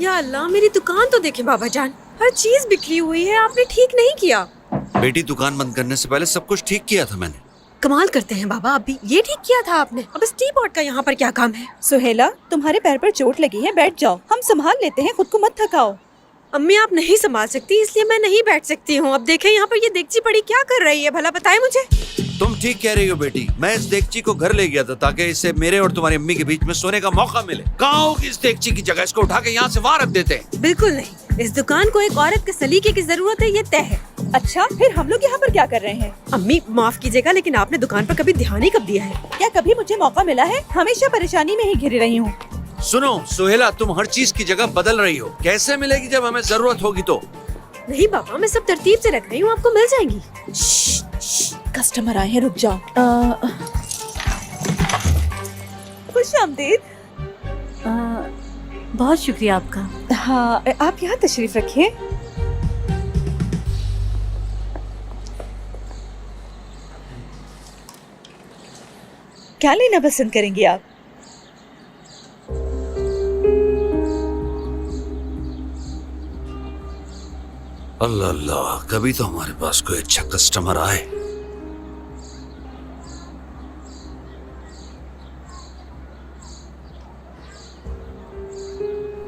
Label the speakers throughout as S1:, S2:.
S1: या अल्लाह, मेरी दुकान तो देखें बाबा जान, हर चीज बिखरी हुई है। आपने ठीक नहीं किया।
S2: बेटी, दुकान बंद करने से पहले सब कुछ ठीक किया था मैंने।
S1: कमाल करते हैं बाबा, अभी ये ठीक किया था आपने। अब इस टी पॉट का यहाँ पर क्या काम है?
S3: सुहेला, तुम्हारे पैर पर चोट लगी है, बैठ जाओ, हम संभाल लेते हैं, खुद को मत थकाओ।
S1: अम्मी, आप नहीं संभाल सकती इसलिए मैं नहीं बैठ सकती हूँ। अब देखें यहाँ पर ये देगची पड़ी क्या कर रही है, भला बताएं मुझे।
S2: तुम ठीक कह रही हो बेटी, मैं इस देगची को घर ले गया था ताकि इसे मेरे और तुम्हारी अम्मी के बीच में सोने का मौका मिले। कहाँ होगी इस देगची की जगह? इसको उठा के यहाँ से वहाँ रख देते हैं।
S1: बिल्कुल नहीं, इस दुकान को एक औरत के सलीके की जरूरत है, ये तय है।
S3: अच्छा, फिर हम लोग यहाँ पर क्या कर रहे हैं?
S1: अम्मी माफ कीजिएगा, लेकिन आपने दुकान पर कभी ध्यान ही कब दिया है?
S3: क्या कभी मुझे मौका मिला है? हमेशा परेशानी में ही घिरी रही हूँ।
S2: सुनो सुहेला, तुम हर चीज की जगह बदल रही हो। कैसे मिलेगी जब हमें जरूरत होगी तो?
S1: नहीं बाबा, मैं सब तरतीब से रख रही हूँ, आपको मिल जाएंगी।
S3: कस्टमर आए हैं, रुक जाओ। खुश आमदीद।
S4: बहुत शुक्रिया आपका।
S3: हाँ, आप यहाँ तशरीफ रखिए। क्या लेना पसंद करेंगी आप?
S2: अल्लाह अल्लाह, कभी तो हमारे पास कोई अच्छा कस्टमर आए।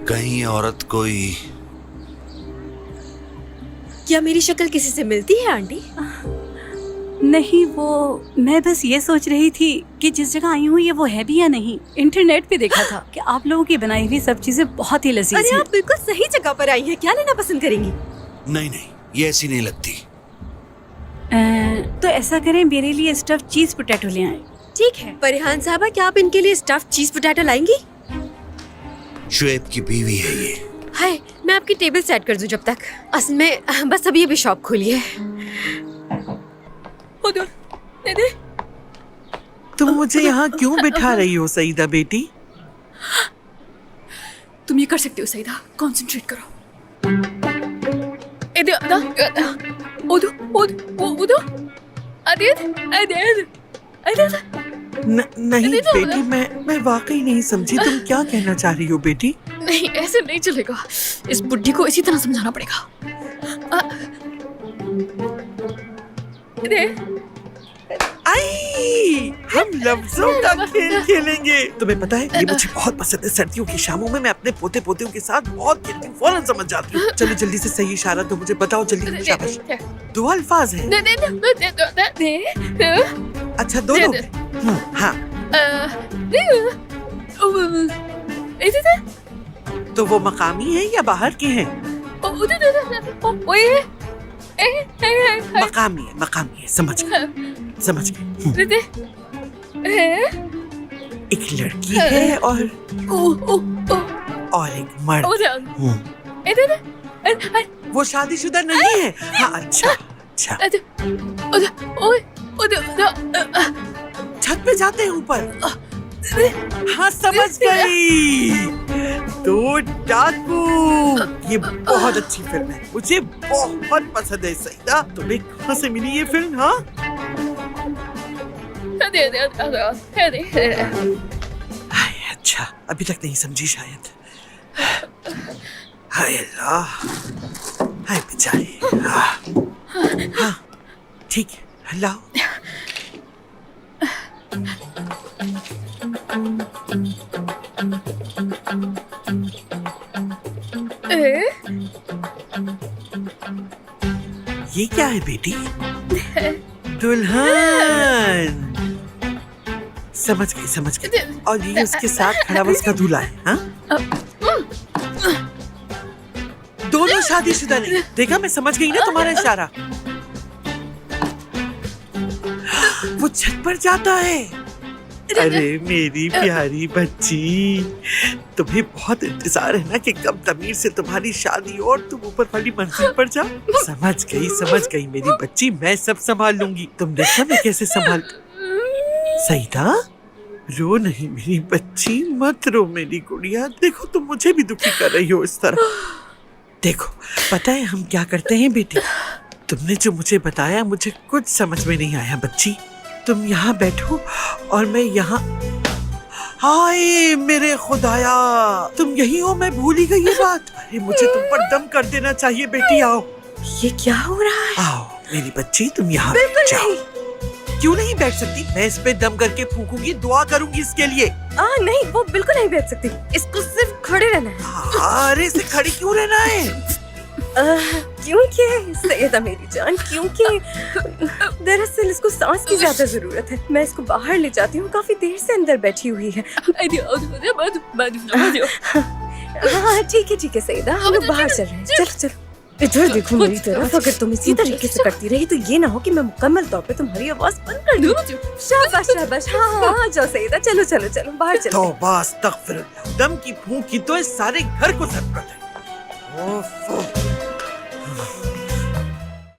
S2: कहीं औरत कोई।
S1: क्या मेरी शक्ल किसी से मिलती है आंटी?
S4: नहीं, वो मैं बस ये सोच रही थी कि जिस जगह आई हूँ ये वो है भी या नहीं। इंटरनेट पे देखा था कि आप लोगों की बनाई हुई सब चीजें बहुत ही लजीज
S1: अरे
S4: हैं।
S1: आप बिल्कुल सही जगह पर आई हैं। क्या लेना पसंद करेंगी?
S2: नहीं नहीं, ये ऐसी नहीं लगती।
S4: तो ऐसा करें, मेरे लिए स्टफ चीज पोटैटो ले आए।
S1: ठीक है। परिहान साहबा, क्या आप इनके लिए स्टफ चीज पोटैटो लाएंगी?
S2: शुएब की बीवी है ये।
S1: हाय, मैं आपकी टेबल सेट कर दूं जब तक। असल में बस अभी अभी शॉप खोली है। दे।
S5: तुम मुझे यहाँ क्यों बिठा रही हो सईदा बेटी?
S1: तुम ये कर सकती हो सईदा, कंसंट्रेट करो।
S5: नहीं बेटी, मैं वाकई नहीं समझी, तुम क्या कहना चाह रही हो बेटी?
S1: नहीं, ऐसे नहीं चलेगा। इस बुड्ढी को इसी तरह समझाना पड़ेगा।
S5: आई, हम लफ्जों का खेल खेलेंगे। तुम्हें पता है, ये मुझे बहुत पसंद है। सर्दियों की शामों में मैं अपने पोते पोतियों के साथ बहुत खेलती हूँ, फौरन समझ जाती हूँ। चलो जल्दी से सही इशारा तो मुझे बताओ, जल्दी। शाबाश। 2 अल्फाज हैं। अच्छा, 2 लोग। हाँ, तो वो मकामी हैं या बाहर के हैं? मकामी है, समझ गए। एक लड़की है और एक मर्द। वो शादीशुदा नहीं है। हाँ, अच्छा। छत पे जाते हैं ऊपर। हाँ, समझ गई। 2 डाकू। ये बहुत अच्छी फिल्म है, मुझे बहुत पसंद है। सईदा, तुम्हें कहाँ से मिली ये फिल्म? हाँ, अच्छा, अभी तक नहीं समझी शायद। हाय अल्लाह, हाय बेचारी। हाँ, ठीक है, अल्लाह। ये क्या है बेटी? दुल्हन। समझ गई। और ये उसके साथ खड़ा हुआ उसका दूल्हा है। हाँ, दोनों शादीशुदा नहीं। देखा, मैं समझ गई ना तुम्हारा इशारा। वो छत पर जाता है। अरे मेरी प्यारी बच्ची, तुम्हें बहुत इंतजार है ना कि कब तमीर से तुम्हारी शादी और तुम ऊपर वाली मंजिल पर जाओ। समझ गई मेरी बच्ची, मैं सब संभाल लूंगी। तुम देखना मैं कैसे संभाल। सईदा, रो नहीं मेरी बच्ची, मत रो मेरी गुड़िया। देखो, तुम मुझे भी दुखी कर रही हो इस तरह। देखो, पता है हम क्या करते हैं बेटी? तुमने जो मुझे बताया मुझे कुछ समझ में नहीं आया बच्ची। तुम यहाँ बैठो और मैं यहाँ। हाय मेरे खुदाया, तुम यही हो? मैं भूल ही गई ये बात। अरे मुझे तुम पर दम कर देना चाहिए बेटी। आओ
S1: ये क्या हो रहा है?
S5: आओ मेरी बच्ची, तुम यहाँ बैठ जाओ। क्यों नहीं बैठ सकती? मैं इस पे दम करके फूकूंगी, दुआ करूंगी इसके लिए।
S1: नहीं, वो बिल्कुल नहीं बैठ सकती। इसको सिर्फ खड़े रहना है।
S5: अरे इसे खड़ी क्यों रहना है?
S1: क्योंकि सैयदा मेरी जान, क्योंकि दरअसल इसको सांस की ज्यादा जरूरत है। मैं इसको बाहर ले जाती हूँ, काफी देर से अंदर बैठी हुई है। हाँ ठीक है सैयदा, हम लोग बाहर चल रहे हैं। चलो चलो, इधर देखो मेरी तरफ। अगर तुम इसी तरीके से करती रही तो ये ना हो कि मैं मुकम्मल तौर पे तुम्हारी आवाज बंद कर दूं। शाबाश शाबाश, हाँ जाओ सैयदा, चलो चलो चलो बाहर चलो।
S5: तौबा अस्तगफिरुल्लाह, दम की फूंक की तो इस सारे घर को जरूरत है। ओफ